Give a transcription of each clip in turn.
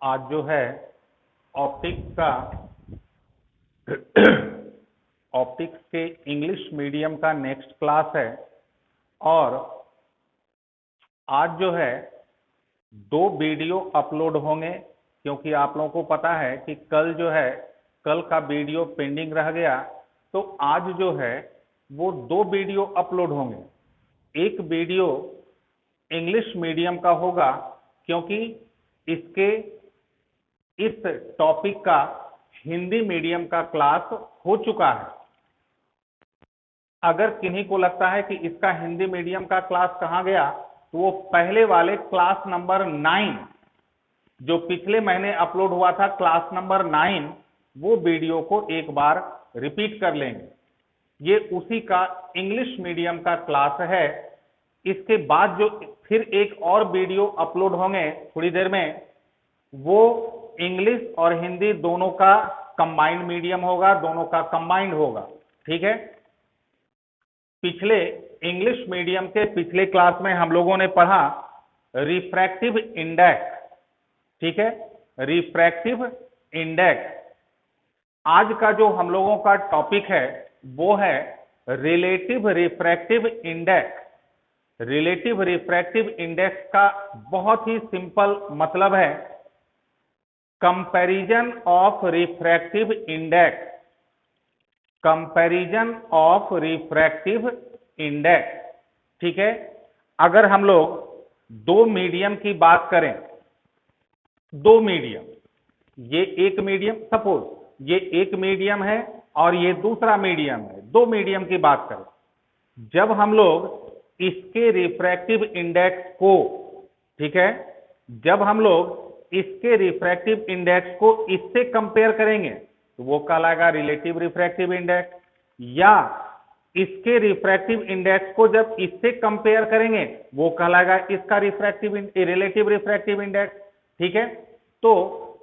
आज जो है ऑप्टिक्स का ऑप्टिक्स के इंग्लिश मीडियम का नेक्स्ट क्लास है। और आज जो है 2 वीडियो अपलोड होंगे, क्योंकि आप लोगों को पता है कि कल का वीडियो पेंडिंग रह गया। तो आज जो है वो 2 वीडियो अपलोड होंगे। एक वीडियो इंग्लिश मीडियम का होगा, क्योंकि इसके इस टॉपिक का हिंदी मीडियम का क्लास हो चुका है। अगर किन्हीं को लगता है कि इसका हिंदी मीडियम का क्लास कहाँ गया, तो वो पहले वाले क्लास नंबर 9 जो पिछले महीने अपलोड हुआ था, क्लास नंबर 9, वो वीडियो को एक बार रिपीट कर लेंगे। ये उसी का इंग्लिश मीडियम का क्लास है। इसके बाद जो फिर एक और वीडियो अपलोड होंगे थोड़ी देर में, वो इंग्लिश और हिंदी दोनों का कंबाइंड मीडियम होगा, दोनों का कंबाइंड होगा। ठीक है। पिछले इंग्लिश मीडियम के पिछले क्लास में हम लोगों ने पढ़ा रिफ्रैक्टिव इंडेक्स। ठीक है, रिफ्रैक्टिव इंडेक्स। आज का जो हम लोगों का टॉपिक है वो है relative refractive index. Relative refractive index का बहुत ही सिंपल मतलब है comparison of refractive index. Comparison of refractive index. ठीक है। अगर हम लोग 2 मीडियम की बात करें, 2 मीडियम, ये एक मीडियम, सपोज ये एक मीडियम है और ये दूसरा मीडियम है, 2 मीडियम की बात करें। जब हम लोग इसके रिफ्रैक्टिव इंडेक्स को, ठीक है, जब हम लोग इसके रिफ्रैक्टिव इंडेक्स को इससे कंपेयर करेंगे तो वो कहलाएगा रिलेटिव रिफ्रैक्टिव इंडेक्स, या इसके रिफ्रैक्टिव इंडेक्स को जब इससे कंपेयर करेंगे वो कहलाएगा इसका रिलेटिव रिफ्रैक्टिव इंडेक्स। ठीक है। तो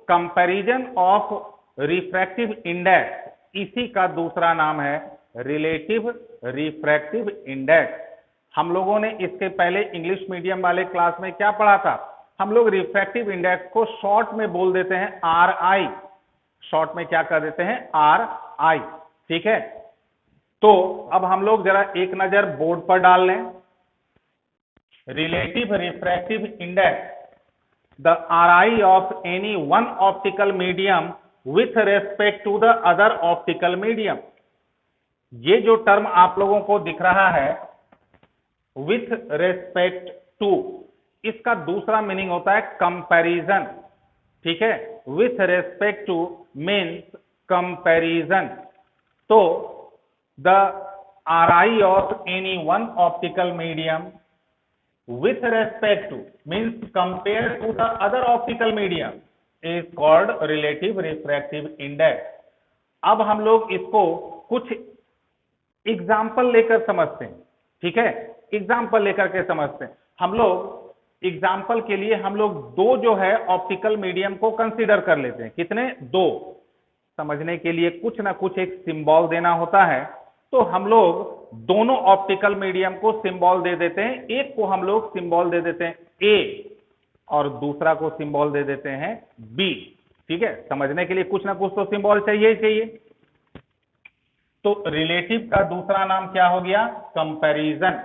कंपैरिजन ऑफ रिफ्रैक्टिव इंडेक्स, इसी का दूसरा नाम है रिलेटिव रिफ्रैक्टिव इंडेक्स। हम लोगों ने इसके पहले इंग्लिश मीडियम वाले क्लास में क्या पढ़ा था? हम लोग रिफ्रैक्टिव इंडेक्स को शॉर्ट में बोल देते हैं RI। शॉर्ट में क्या कर देते हैं? RI। ठीक है। तो अब हम लोग जरा एक नजर बोर्ड पर डाल लें। Relative refractive index, the RI of any one optical medium with respect to the other optical medium. ये जो टर्म आप लोगों को दिख रहा है विथ रेस्पेक्ट टू, इसका दूसरा मीनिंग होता है कंपैरिजन। ठीक है। With respect to means comparison. तो the RI of any one optical medium with respect to means compared to the other optical medium is called relative refractive index। अब हम लोग इसको कुछ एग्जाम्पल लेकर समझते हैं। ठीक है, एग्जाम्पल लेकर के समझते हैं। हम लोग एग्जाम्पल के लिए हम लोग 2 जो है ऑप्टिकल मीडियम को कंसीडर कर लेते हैं। कितने? 2। समझने के लिए कुछ ना कुछ एक सिंबल देना होता है, तो हम लोग दोनों ऑप्टिकल मीडियम को सिंबल दे देते हैं। एक को हम लोग सिंबल दे देते हैं A और दूसरा को सिंबल दे देते हैं B। ठीक है, समझने के लिए कुछ ना कुछ तो सिंबल चाहिए ही चाहिए। तो रिलेटिव का दूसरा नाम क्या हो गया? कंपैरिजन।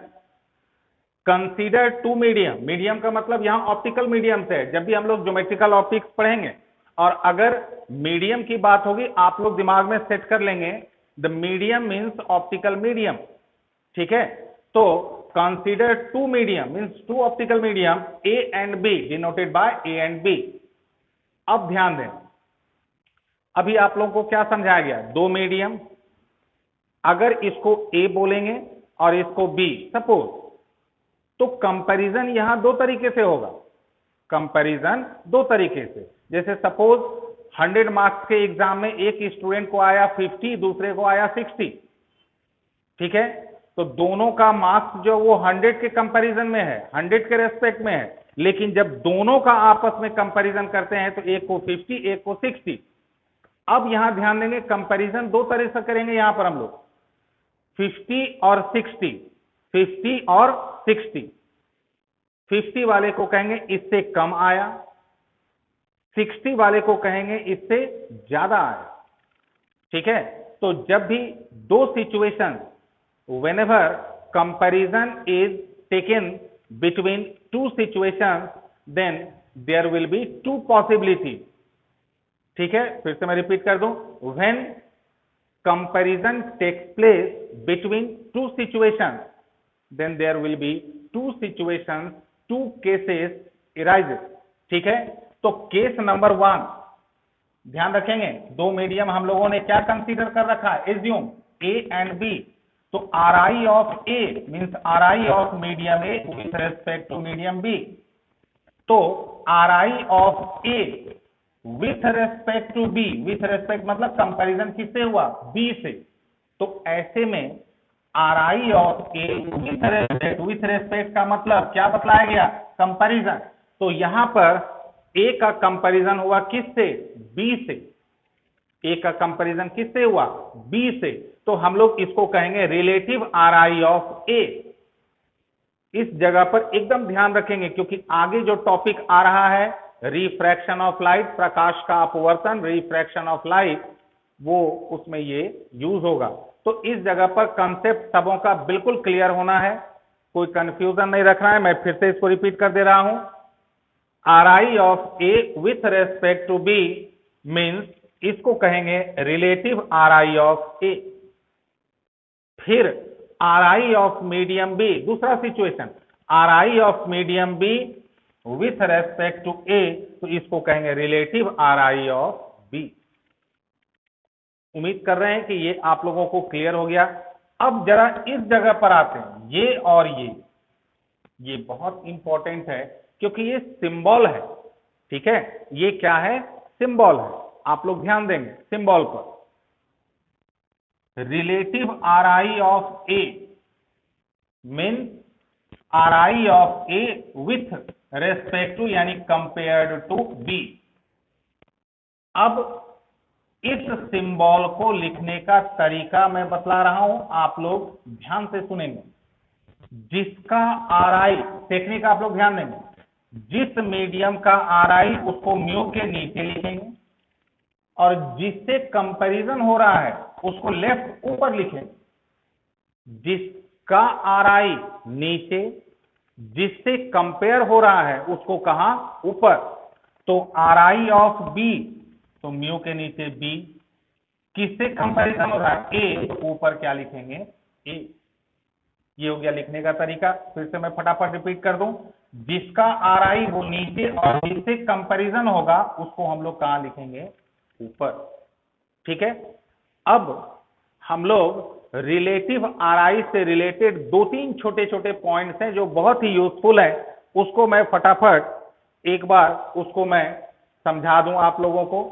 कंसीडर 2 मीडियम, मीडियम का मतलब यहां ऑप्टिकल मीडियम से है। जब भी हम लोग ज्योमेट्रिकल ऑप्टिक्स पढ़ेंगे और अगर मीडियम की बात होगी, आप लोग दिमाग में सेट कर लेंगे the medium means optical medium. ठीक है। तो consider 2 medium means 2 optical medium A and B denoted by A and B। अब ध्यान दें, अभी आप लोगों को क्या समझाया गया? 2 मीडियम, अगर इसको A बोलेंगे और इसको B सपोज, तो कंपैरिजन यहां 2 तरीके से होगा। कंपैरिजन 2 तरीके से, जैसे सपोज 100 मार्क्स के एग्जाम में एक स्टूडेंट को आया 50, दूसरे को आया 60। ठीक है। तो दोनों का मार्क्स जो वो 100 के कंपैरिजन में है, 100 के रेस्पेक्ट में है, लेकिन जब दोनों का आपस में कंपैरिजन करते हैं तो एक को 50, एक को 60। अब यहां ध्यान देंगे, कंपैरिजन 2 तरह से करेंगे यहां पर हम लोग, 50 और 60। 50 और 60। 50 वाले को कहेंगे इससे कम आया, 60 वाले को कहेंगे इससे ज्यादा आए। ठीक है, तो जब भी दो situation, whenever comparison is taken between two situations, then there will be two possibility. ठीक है, फिर से मैं रिपीट कर दूं, when comparison takes place between two situations, then there will be two situations, two cases arises। ठीक है, तो केस नंबर 1 ध्यान रखेंगे, दो मीडियम हम लोगों ने क्या कंसीडर कर रखा है, एज्यूम ए एंड बी। तो R I of A means R I of medium A with respect to medium B. तो R I of A with respect to B, with respect मतलब कंपैरिजन किससे हुआ, B से। तो ऐसे में R I of A with respect का मतलब क्या बतलाया गया, कंपैरिजन। तो यहां पर ए का कंपैरिजन हुआ किससे, बी से। ए का कंपैरिजन किससे हुआ, बी से। तो हम लोग इसको कहेंगे रिलेटिव आर आई ऑफ ए। इस जगह पर एकदम ध्यान रखेंगे, क्योंकि आगे जो टॉपिक आ रहा है रिफ्रैक्शन ऑफ लाइट, प्रकाश का अपवर्तन, रिफ्रैक्शन ऑफ लाइट, वो उसमें ये यूज होगा। तो इस जगह पर कंसेप्ट सबों का बिल्कुल क्लियर होना है, कोई कंफ्यूजन नहीं रखना है। मैं फिर से इसको रिपीट कर दे रहा हूं, R I of A with respect to B means इसको कहेंगे relative R I of A. फिर R I of medium B, दूसरा situation, R I of medium B with respect to A, तो इसको कहेंगे relative R I of B. उम्मीद कर रहे हैं कि ये आप लोगों को क्लियर हो गया। अब जरा इस जगह पर आते हैं, ये और ये बहुत इंपॉर्टेंट है, क्योंकि ये सिंबल है। ठीक है, ये क्या है, सिंबल है, आप लोग ध्यान देंगे सिंबल पर। Relative R I of A mean R I of A with respect to यानी कंपेयर्ड टू बी। अब इस सिंबल को लिखने का तरीका मैं बतला रहा हूं, आप लोग ध्यान से सुनेंगे। जिसका आर आई, टेक्निक आप लोग ध्यान देंगे, जिस मीडियम का आर आई उसको म्यू के नीचे लिखेंगे, और जिससे कंपैरिजन हो रहा है उसको लेफ्ट ऊपर लिखेंगे। जिसका आर आई नीचे, जिससे कंपेयर हो रहा है उसको कहां, ऊपर। तो आर आई ऑफ बी, तो म्यू के नीचे बी, किससे कंपैरिजन हो रहा है, ए, तो ऊपर क्या लिखेंगे, ए। ये हो गया लिखने का तरीका। फिर से मैं फटाफट रिपीट कर दूं, जिसका आर आई वो नीचे, और जिससे कंपैरिजन होगा उसको हम लोग कहां लिखेंगे, ऊपर। ठीक है, अब हम लोग रिलेटिव आर आई से रिलेटेड 2-3 छोटे छोटे पॉइंट्स हैं जो बहुत ही यूजफुल है, उसको मैं फटाफट एक बार उसको मैं समझा दूं आप लोगों को।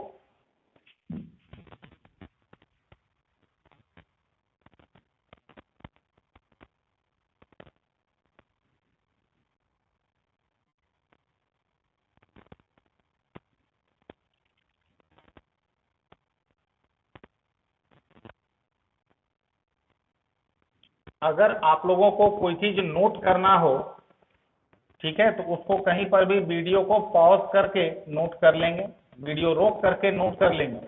अगर आप लोगों को कोई चीज नोट करना हो, ठीक है, तो उसको कहीं पर भी वीडियो को पॉज करके नोट कर लेंगे, वीडियो रोक करके नोट कर लेंगे।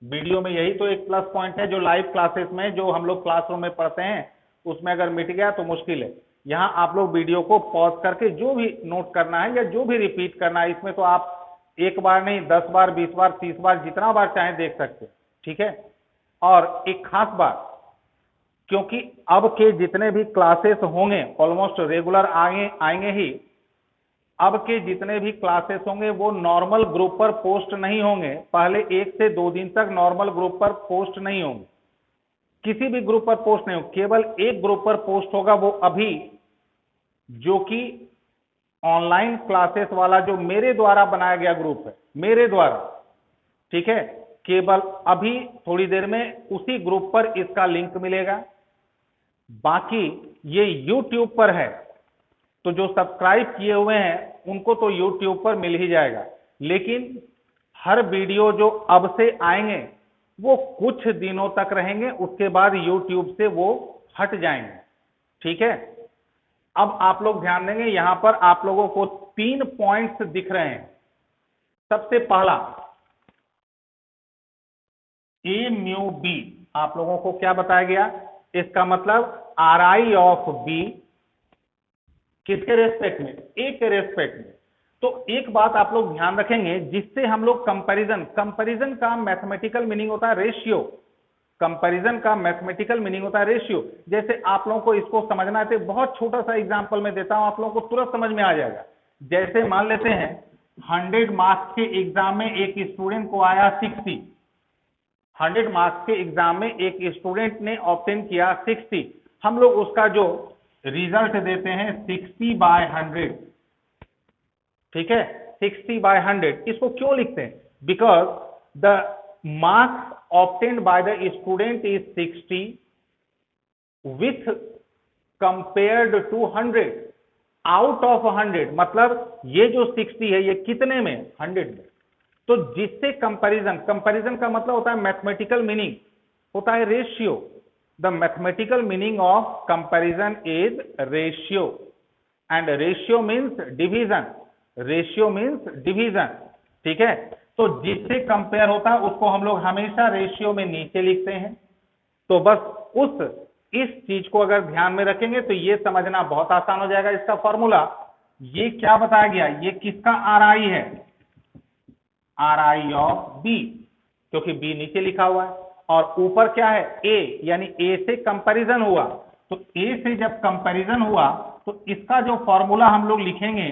वीडियो में यही तो एक प्लस पॉइंट है, जो लाइव क्लासेस में जो हम लोग क्लासरूम में पढ़ते हैं उसमें अगर मिट गया तो मुश्किल है। यहाँ आप लोग वीडियो को पॉज करके जो भी नोट करना है या जो भी रिपीट करना है, इसमें तो आप एक बार नहीं 10 बार 20 बार 30 बार जितना बार चाहे देख सकते हैं। ठीक है, और एक खास बात, क्योंकि अब के जितने भी क्लासेस होंगे ऑलमोस्ट रेगुलर आएंगे ही, अब के जितने भी क्लासेस होंगे वो नॉर्मल ग्रुप पर पोस्ट नहीं होंगे। पहले 1 से 2 दिन तक नॉर्मल ग्रुप पर पोस्ट नहीं होंगे, किसी भी ग्रुप पर पोस्ट नहीं होगा, केवल एक ग्रुप पर पोस्ट होगा, वो अभी जो कि ऑनलाइन क्लासेस वाला जो मेरे द्वारा बनाया गया ग्रुप है, मेरे द्वारा। ठीक है, केवल अभी थोड़ी देर में उसी ग्रुप पर इसका लिंक मिलेगा। बाकी ये YouTube पर है, तो जो सब्सक्राइब किए हुए हैं उनको तो YouTube पर मिल ही जाएगा, लेकिन हर वीडियो जो अब से आएंगे वो कुछ दिनों तक रहेंगे, उसके बाद YouTube से वो हट जाएंगे। ठीक है, अब आप लोग ध्यान देंगे, यहां पर आप लोगों को 3 पॉइंट्स दिख रहे हैं। सबसे पहला ए म्यू बी आप लोगों को क्या बताया गया, इसका मतलब आर आई ऑफ बी किसके रेस्पेक्ट में, ए के रेस्पेक्ट में। तो एक बात आप लोग ध्यान रखेंगे जिससे हम लोग कंपैरिजन का मैथमेटिकल मीनिंग होता है रेशियो, कंपैरिजन का मैथमेटिकल मीनिंग होता है रेशियो। जैसे आप लोगों को इसको समझना है तो बहुत छोटा सा एग्जांपल मैं देता हूं, आप लोगों को तुरंत समझ में आ जाएगा। जैसे मान लेते हैं 100 मार्क्स के एग्जाम में एक स्टूडेंट को आया 60, 100 मार्क्स के एग्जाम में एक स्टूडेंट ने ऑब्टेन किया 60, हम लोग उसका जो रिजल्ट देते हैं 60/100, ठीक है, 60/100। इसको क्यों लिखते हैं, because the marks obtained by the student is 60 with compared to 100 out of 100, मतलब ये जो 60 है ये कितने में, 100 में। तो जिससे कंपैरिजन का मतलब होता है मैथमेटिकल मीनिंग होता है ratio. The mathematical meaning of comparison is ratio and ratio means division, ratio means division, ठीक है। तो जिससे कंपेयर होता है उसको हम लोग हमेशा रेशियो में नीचे लिखते हैं। तो बस इस चीज को अगर ध्यान में रखेंगे तो ये समझना बहुत आसान हो जाएगा। इसका फॉर्मूला ये क्या बताया गया, ये किसका आर आई है, आर आई ऑफ बी, क्योंकि बी नीचे लिखा हुआ है और ऊपर क्या है ए, यानी ए से कंपैरिजन हुआ। तो ए से जब कंपैरिजन हुआ तो इसका जो फॉर्मूला हम लोग लिखेंगे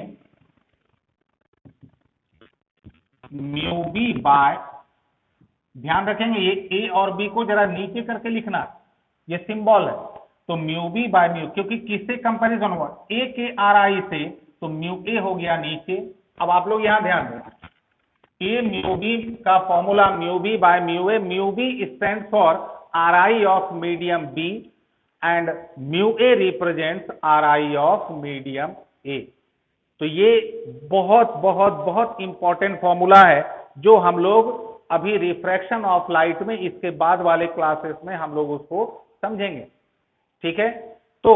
म्यू बी बाय, ध्यान रखेंगे ये ए और बी को जरा नीचे करके लिखना, ये सिंबल है। तो म्यू बी बाय म्यू, क्योंकि किससे कंपैरिजन हुआ, ए के आर आई से, तो म्यू ए हो गया नीचे। अब आप लोग यहां ध्यान दें, ए म्यू बी का formula mu B by mu A, mu B stand for R I of medium B and mu A represents R I of medium A. तो ये बहुत बहुत बहुत इंपॉर्टेंट फॉर्मूला है जो हम लोग अभी रिफ्रैक्शन ऑफ लाइट में इसके बाद वाले क्लासेस में हम लोग उसको समझेंगे, ठीक है। तो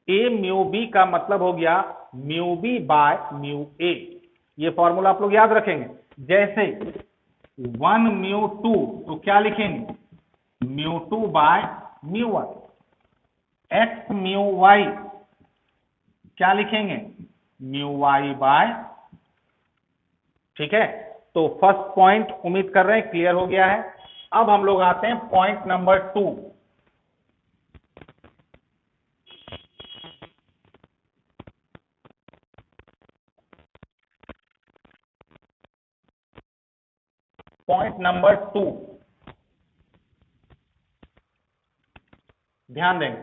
ए म्यू बी का मतलब हो गया mu B by mu A, ये फॉर्मूला आप लोग याद रखेंगे। जैसे 1 म्यू 2 तो क्या लिखेंगे, mu 2 by mu 1, X mu Y क्या लिखेंगे, म्यू वाई बाय, ठीक है। तो फर्स्ट पॉइंट उम्मीद कर रहे हैं क्लियर हो गया है। अब हम लोग आते हैं पॉइंट नंबर 2। पॉइंट नंबर 2 ध्यान देंगे।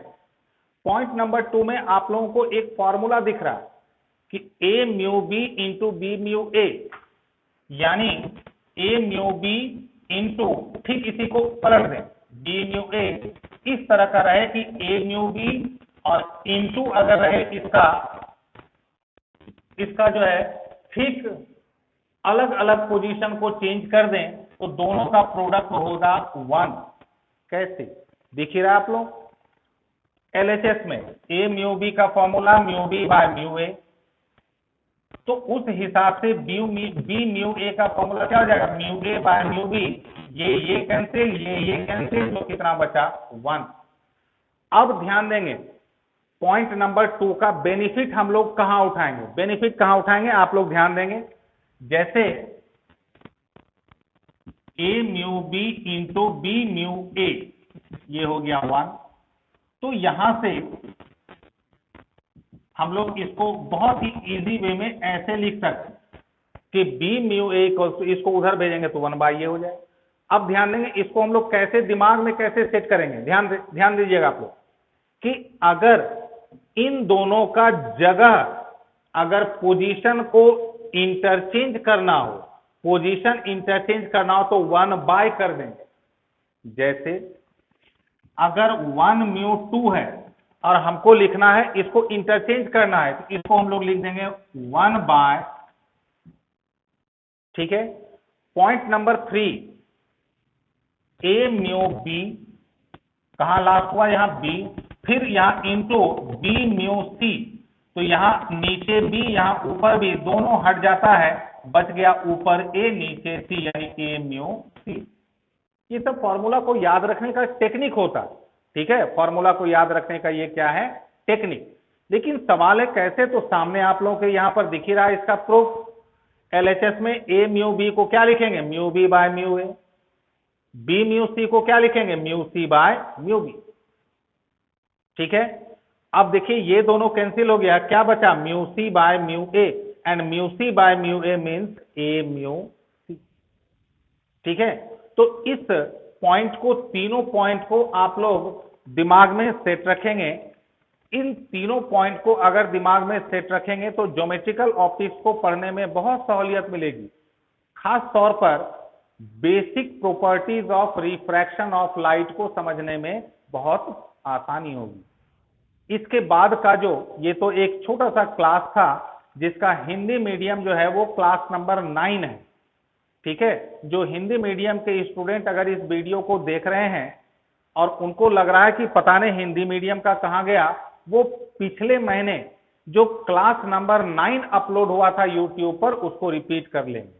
पॉइंट नंबर 2 में आप लोगों को एक फॉर्मूला दिख रहा है कि A mu B into B mu A, यानी ए म्यू बी इंटू, ठीक इसी को पलट दें, बी म्यू ए इस तरह का रहे कि ए म्यू बी और इंटू अगर रहे इसका जो है ठीक अलग अलग पोजीशन को चेंज कर दें तो दोनों का प्रोडक्ट होगा 1। कैसे दिख रहा है आप लोग, एलएचएस में ए म्यू बी का formula mu B by mu A, तो उस हिसाब से बी म्यू ए का फॉर्मूला क्या हो जाएगा, mu A by mu B, ये कैंसिल, ये कैंसिल, तो कितना बचा 1। अब ध्यान देंगे पॉइंट नंबर 2 का बेनिफिट हम लोग कहां उठाएंगे, बेनिफिट कहां उठाएंगे आप लोग ध्यान देंगे। जैसे A mu B into B mu A, ये हो गया 1। तो यहां से हम लोग इसको बहुत ही इजी वे में ऐसे लिख सकते कि बी म्यू ए इसको उधर भेजेंगे तो 1 बाय ये हो जाए। अब ध्यान देंगे इसको हम लोग कैसे दिमाग में कैसे सेट करेंगे, ध्यान दीजिएगा आप लोग कि अगर इन दोनों का जगह अगर पोजीशन को इंटरचेंज करना हो, पोजीशन इंटरचेंज करना हो तो 1 बाय कर देंगे। जैसे अगर 1 म्यू 2 है और हमको लिखना है इसको इंटरचेंज करना है तो इसको हम लोग लिख देंगे 1 बाय, ठीक है। पॉइंट नंबर 3, ए म्यू बी, कहां लास्ट हुआ, यहां बी, फिर यहां इंटू बी म्यू सी, तो यहां नीचे बी यहां ऊपर बी दोनों हट जाता है बच गया ऊपर ए नीचे सी, यानी ए म्यू सी। ये सब फॉर्मूला को याद रखने का टेक्निक होता है, ठीक है, फॉर्मूला को याद रखने का ये क्या है, टेक्निक। लेकिन सवाल है कैसे, तो सामने आप लोगों के यहां पर दिख ही रहा है इसका प्रूफ। एलएचएस में ए म्यू बी को क्या लिखेंगे, mu B by mu A. B mu C को क्या लिखेंगे, mu C by mu B. ठीक है, अब देखिए ये दोनों कैंसिल हो गया, क्या बचा, mu C by mu A, and mu C by mu A means A mu C. ठीक है, तो इस पॉइंट को, तीनों पॉइंट को आप लोग दिमाग में सेट रखेंगे। इन तीनों पॉइंट को अगर दिमाग में सेट रखेंगे तो ज्योमेट्रिकल ऑप्टिक्स को पढ़ने में बहुत सहूलियत मिलेगी। खास तौर पर basic properties of refraction of light को समझने में बहुत आसानी होगी। इसके बाद का जो, ये तो एक छोटा सा क्लास था जिसका हिंदी मीडियम जो है वो क्लास नंबर 9 है। ठीक है, जो हिंदी मीडियम के स्टूडेंट अगर इस वीडियो को देख रहे हैं और उनको लग रहा है कि पता नहीं हिंदी मीडियम का कहां गया, वो पिछले महीने जो क्लास नंबर 9 अपलोड हुआ था यूट्यूब पर, उसको रिपीट कर लेंगे।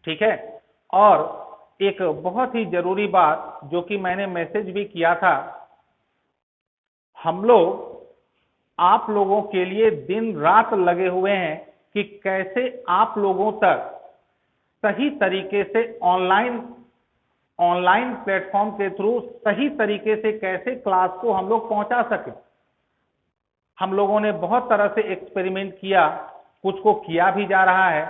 ठीक है, और एक बहुत ही जरूरी बात जो कि मैंने मैसेज भी किया था, हम लोग आप लोगों के लिए दिन रात लगे हुए हैं कि कैसे आप लोगों तक सही तरीके से ऑनलाइन प्लेटफॉर्म के थ्रू सही तरीके से कैसे क्लास को हम लोग पहुंचा सके। हम लोगों ने बहुत तरह से एक्सपेरिमेंट किया, कुछ को किया भी जा रहा है,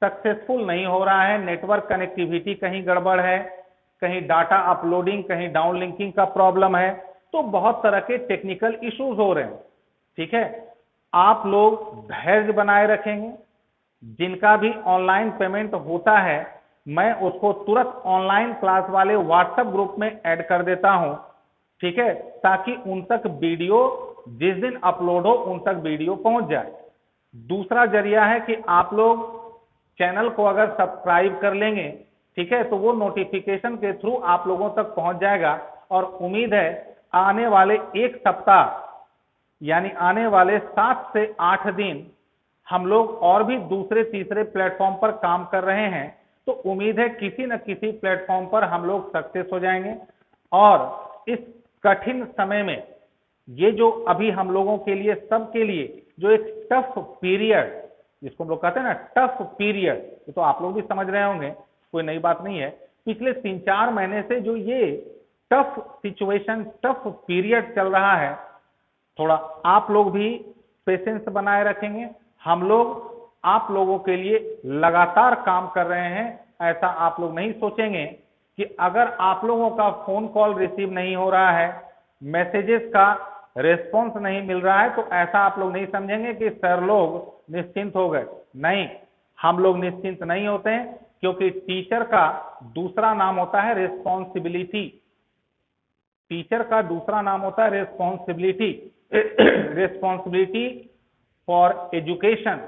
सक्सेसफुल नहीं हो रहा है। नेटवर्क कनेक्टिविटी कहीं गड़बड़ है, कहीं डाटा अपलोडिंग, कहीं डाउनलिंकिंग का प्रॉब्लम है, तो बहुत तरह के टेक्निकल इश्यूज हो रहे हैं। ठीक है, आप लोग धैर्य बनाए रखेंगे। जिनका भी ऑनलाइन पेमेंट होता है मैं उसको तुरंत ऑनलाइन क्लास वाले व्हाट्सएप ग्रुप में ऐड कर देता हूं। ठीक है, ताकि उन तक वीडियो जिस दिन अपलोड हो उन तक वीडियो पहुंच जाए। दूसरा जरिया है कि आप लोग चैनल को अगर सब्सक्राइब कर लेंगे, ठीक है, तो वो नोटिफिकेशन के थ्रू आप लोगों तक पहुंच जाएगा। और उम्मीद है आने वाले एक सप्ताह यानी आने वाले 7 से 8 दिन हम लोग और भी दूसरे तीसरे प्लेटफॉर्म पर काम कर रहे हैं, तो उम्मीद है किसी न किसी प्लेटफॉर्म पर हम लोग सक्सेस हो जाएंगे। और इस कठिन समय में ये जो अभी हम लोगों के लिए, सबके लिए जो एक टफ पीरियड, जिसको हम लोग कहते हैं ना टफ पीरियड, ये तो आप लोग भी समझ रहे होंगे, कोई नई बात नहीं है। पिछले 3-4 महीने से जो ये टफ सिचुएशन, टफ पीरियड चल रहा है, थोड़ा आप लोग भी पेशेंस बनाए रखेंगे। हम लोग आप लोगों के लिए लगातार काम कर रहे हैं। ऐसा आप लोग नहीं सोचेंगे कि अगर आप लोगों का फोन कॉल रिसीव नहीं हो रहा है, मैसेजेस का रेस्पॉन्स नहीं मिल रहा है, तो ऐसा आप लोग नहीं समझेंगे कि सर लोग निश्चिंत हो गए। नहीं, हम लोग निश्चिंत नहीं होते हैं, क्योंकि टीचर का दूसरा नाम होता है रिस्पॉन्सिबिलिटी। टीचर का दूसरा नाम होता है responsibility. Responsibility for education,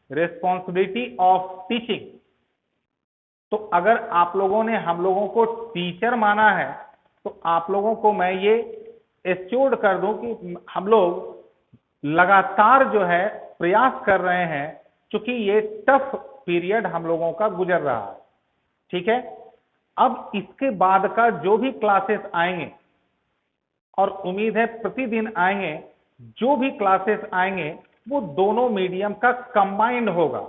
responsibility of teaching. तो अगर आप लोगों ने हम लोगों को टीचर माना है, तो आप लोगों को मैं ये एश्योर्ड कर दूं कि हम लोग लगातार जो है प्रयास कर रहे हैं, क्योंकि ये टफ पीरियड हम लोगों का गुजर रहा है। ठीक है, अब इसके बाद का जो भी क्लासेस आएंगे, और उम्मीद है प्रतिदिन आएंगे, जो भी क्लासेस आएंगे वो दोनों मीडियम का कंबाइंड होगा।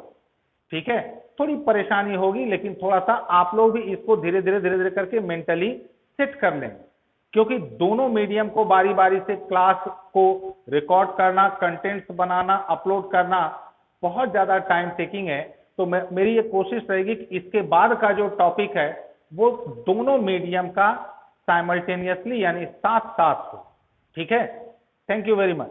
ठीक है, थोड़ी परेशानी होगी, लेकिन थोड़ा सा आप लोग भी इसको धीरे धीरे करके मेंटली सेट कर लेंगे, क्योंकि दोनों मीडियम को बारी बारी से क्लास को रिकॉर्ड करना, कंटेंट्स बनाना, अपलोड करना बहुत ज्यादा टाइम टेकिंग है। तो मेरी ये कोशिश रहेगी कि इसके बाद का जो टॉपिक है वो दोनों मीडियम का साइमल्टेनियसली यानी साथ साथ हो। ठीक है, थैंक यू वेरी मच।